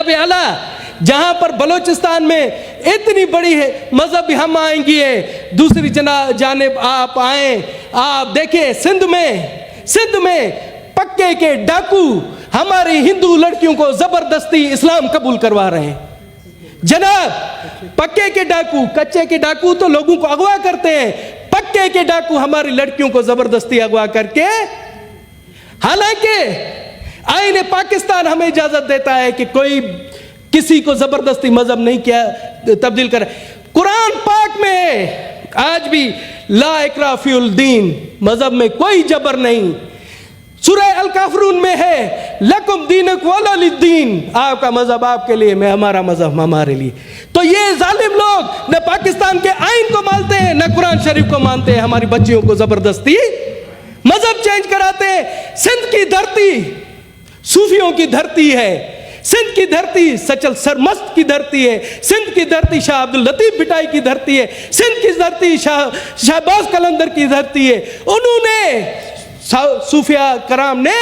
اعلیٰ جہاں پر بلوچستان میں اتنی بڑی ہے مذہب ہم آئیں گے، دوسری جانب آپ آئیں، آپ دیکھیں سندھ میں پکے کے ڈاکو ہماری ہندو لڑکیوں کو زبردستی اسلام قبول کروا رہے ہیں۔ جناب پکے کے ڈاکو، کچے کے ڈاکو تو لوگوں کو اغوا کرتے ہیں، پکے کے ڈاکو ہماری لڑکیوں کو زبردستی اغوا کر کے، حالانکہ آئین پاکستان ہمیں اجازت دیتا ہے کہ کوئی کسی کو زبردستی مذہب نہیں کیا تبدیل کرے۔ قرآن پاک میں ہے آج بھی لا اکراہ فی الدین، مذہب میں کوئی جبر نہیں۔ سورہ الکافرون میں ہے لکم دینکم ولی الدین، آپ کا مذہب آپ کے لیے، میں ہمارا مذہب ہمارے لیے۔ تو یہ ظالم لوگ نہ پاکستان کے آئین کو مانتے ہیں نہ قرآن شریف کو مانتے ہیں، ہماری بچیوں کو زبردستی مذہب چینج کراتے ہیں۔ سندھ کی دھرتی صوفیوں کی دھرتی ہے، سندھ کی دھرتی سچل سرمست کی دھرتی ہے، سندھ کی دھرتی شاہ عبداللطیف بٹائی کی دھرتی ہے، سندھ کی دھرتی شہباز قلندر کی دھرتی ہے۔ انہوں نے صوفیاء کرام نے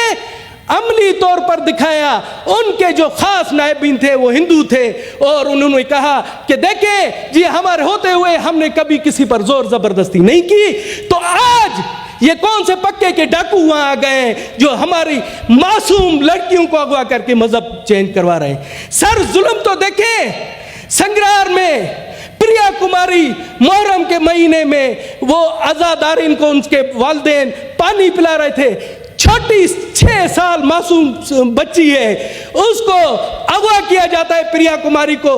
عملی طور پر دکھایا، ان کے جو خاص نائبین تھے وہ ہندو تھے، اور انہوں نے کہا کہ دیکھیں جی ہمارے ہوتے ہوئے ہم نے کبھی کسی پر زور زبردستی نہیں کی۔ تو آج یہ کون سے پکے کے ڈاکو وہاں آ گئے ہیں جو ہماری معصوم لڑکیوں کو اغوا کر کے مذہب چینج کروا رہے ہیں۔ سر ظلم تو دیکھیں، سنگرار میں پریا کماری محرم کے مہینے میں وہ عزادارین کو ان کے والدین پانی پلا رہے تھے، چھوٹی 6 سال معصوم بچی ہے، اس کو اغوا کیا جاتا ہے پریا کماری کو،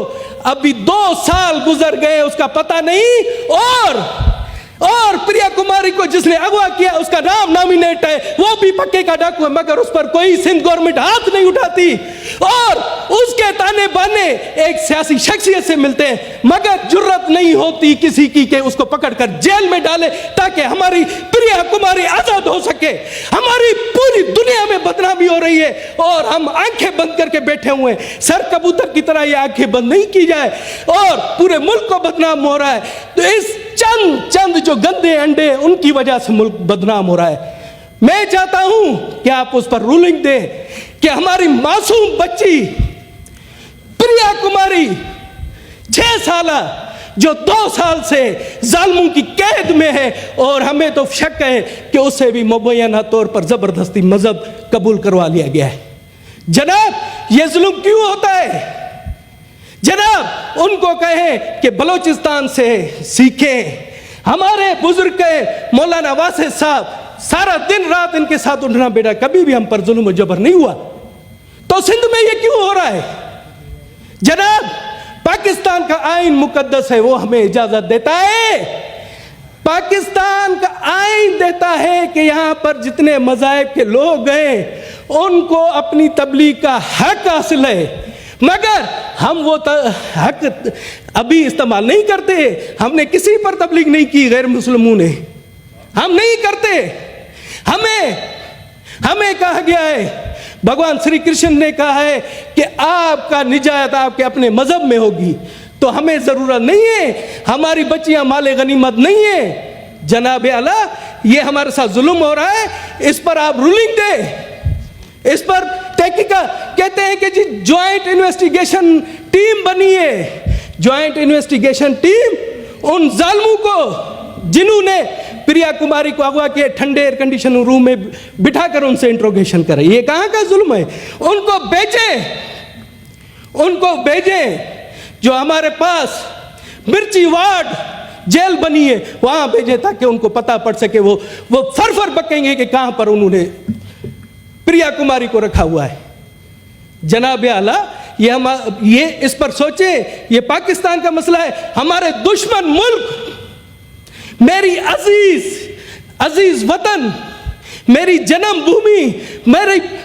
ابھی 2 سال گزر گئے اس کا پتہ نہیں، اور پریا کماری کو جس نے اغوا کیا اس کا نام نامینیٹ ہے، وہ بھی پکے کا ڈاکو ہے، مگر اس پر کوئی سندھ گورنمنٹ ہاتھ نہیں اٹھاتی، اور اس کے تانے بانے ایک سیاسی شخصیت سے ملتے ہیں، مگر جرت نہیں ہوتی کسی کی کہ اس کو پکڑ کر جیل میں ڈالے تاکہ ہماری پریا کماری آزاد ہو سکے۔ ہماری پوری دنیا میں بدنامی ہو رہی ہے اور ہم آنکھیں بند کر کے بیٹھے ہوئے ہیں۔ سر کبوتر کی طرح یہ آنکھیں بند نہیں کی جائے، اور پورے ملک کو بدنام ہو رہا ہے، تو اس چند جو گندے انڈے ان کی وجہ سے ملک بدنام ہو رہا ہے۔ میں چاہتا ہوں کہ آپ اس پر رولنگ دیں کہ ہماری معصوم بچی پریا کماری 6 سالہ جو 2 سال سے ظالموں کی قید میں ہے، اور ہمیں تو شک ہے کہ اسے بھی مبینہ طور پر زبردستی مذہب قبول کروا لیا گیا ہے۔ جناب یہ ظلم کیوں ہوتا ہے؟ جناب ان کو کہیں کہ بلوچستان سے سیکھیں۔ ہمارے بزرگ مولانا واسع صاحب سارا دن رات ان کے ساتھ اٹھنا بیٹا، کبھی بھی ہم پر ظلم و جبر نہیں ہوا، تو سندھ میں یہ کیوں ہو رہا ہے؟ جناب پاکستان کا آئین مقدس ہے، وہ ہمیں اجازت دیتا ہے، پاکستان کا آئین دیتا ہے کہ یہاں پر جتنے مذاہب کے لوگ ہیں ان کو اپنی تبلیغ کا حق حاصل ہے، مگر ہم وہ حق ابھی استعمال نہیں کرتے۔ ہم نے کسی پر تبلیغ نہیں کی، غیر مسلموں نے، ہم نہیں کرتے۔ ہمیں کہا گیا ہے، بھگوان شری کرشن نے کہا ہے کہ آپ کا نجات آپ کے اپنے مذہب میں ہوگی، تو ہمیں ضرورت نہیں ہے، ہماری بچیاں مال غنیمت نہیں ہیں۔ جناب اعلیٰ یہ ہمارے ساتھ ظلم ہو رہا ہے، اس پر آپ رولنگ دیں، اس پر تحقیقات۔ کہتے ہیں کہ جی جوائنٹ انویسٹیگیشن ٹیم بنی ہے، جوائنٹ انویسٹیگیشن ٹیم ان ظالموں کو جنہوں نے پریا کماری کو اغوا کیا ٹھنڈے ایئر کنڈیشن روم میں بٹھا کر ان سے انٹروگیشن کرے، یہ کہاں کا ظلم ہے؟ ان کو بھیجیں جو ہمارے پاس مرچی وارڈ جیل بنی ہے وہاں بھیجیں تاکہ ان کو پتہ پڑ سکے، وہ فر بکیں گے کہ کہاں پر انہوں نے پریا کماری کو رکھا ہوا ہے۔ جناب اعلیٰ یہ اس پر سوچیں، یہ پاکستان کا مسئلہ ہے، ہمارے دشمن ملک، میری عزیز وطن، میری جنم بھومی،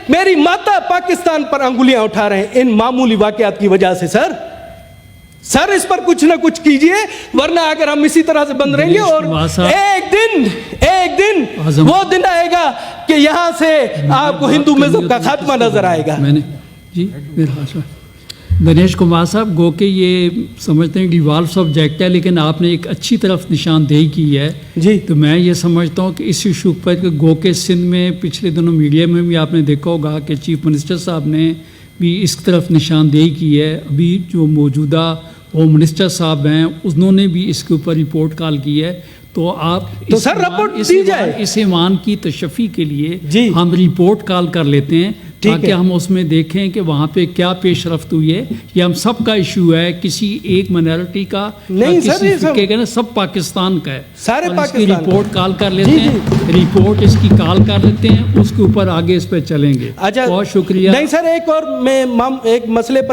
میری ماتا پاکستان پر انگلیاں اٹھا رہے ہیں ان معمولی واقعات کی وجہ سے۔ سر اس پر کچھ نہ کچھ کیجئے، ورنہ اگر ہم اسی طرح سے بند رہیں گے اور ایک دن وہ دن آئے گا کہ یہاں سے آپ کو ہندو مذہب کا خاتمہ نظر آئے گا۔ دنیش کمار صاحب، گو کہ یہ سمجھتے ہیں ڈیوالو سبجیکٹ ہے، لیکن آپ نے ایک اچھی طرف نشاندہی کی ہے جی، تو میں یہ سمجھتا ہوں کہ اس ایشو پر کہ گو کہ سندھ میں پچھلے دنوں میڈیا میں بھی آپ نے دیکھا ہوگا کہ چیف منسٹر صاحب نے بھی اس طرف نشاندہی کی ہے. ابھی جو موجودہ ہوم منسٹر صاحب ہیں انہوں نے بھی اس کے اوپر رپورٹ کال کی ہے. تو آپ تو سر رپورٹ دی جائے. اس ایوان کی تشفی کے لیے جی ہم رپورٹ کال کر لیتے ہیں تاکہ ہم اس میں دیکھیں کہ وہاں پہ کیا پیش رفت ہوئی ہے. یہ ہم سب کا ایشو ہے, کسی ایک مائنارٹی کا نہیں سر, کسی فرقے کا, سب پاکستان کا ہے. سارے اور اس کی پاکستان رپورٹ کال کر لیتے ہیں, رپورٹ اس کی کال کر لیتے ہیں, اس کے اوپر آگے اس پہ چلیں گے. اچھا بہت شکریہ. نہیں سر, ایک اور میں ایک مسئلے پر